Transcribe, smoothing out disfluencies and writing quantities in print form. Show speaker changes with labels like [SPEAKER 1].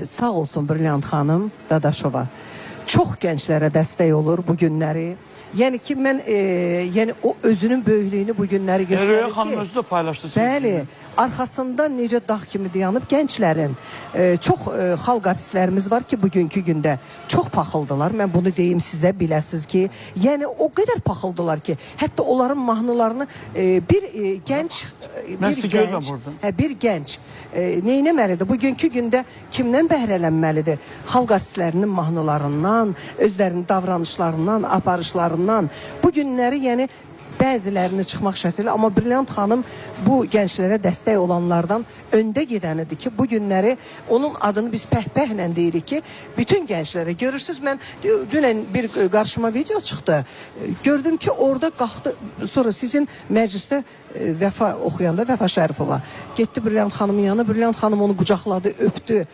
[SPEAKER 1] Sağ olsun Brilliant xanım Dadaşova. Çox gənclərə dəstək olur bu günləri. Yəni ki, mən yəni o özünün böyüklüyünü bu günləri göstərir
[SPEAKER 2] Röya
[SPEAKER 1] ki.
[SPEAKER 2] xanım özü də paylaşdı.
[SPEAKER 1] Bəli, arxasında necə dağ kimi dayanıb gənclərin. Çox xalq artistlərimiz var ki, bugünkü gündə çox paxıldılar. Mən bunu deyim sizə, biləsiz ki. Yəni o qədər paxıldılar ki, hətta onların mahnılarını bir gənc bir gənc neynəməlidir? Bugünkü gündə kimdən bəhrələnməlidir? Xalq artistlərinin mahnılarından, özlərinin davranışlarından, aparışlarından. Bu günləri, yəni bəzilərini çıxmaq şərtilə, amma Brilliant xanım bu gənclərə dəstək olanlardan öndə gedənidir ki, bu günləri onun adını biz pəhpəhlə deyirik ki, bütün gənclərə görürsünüz. Mən dünən bir qarşıma video çıxdı. Gördüm ki, orada qalxdı, sonra sizin məclisdə Vəfa oxuyanda Vəfa Şərifova getdi Brilliant xanımın yanına. Brilliant xanım onu qucaqladı, öpdü.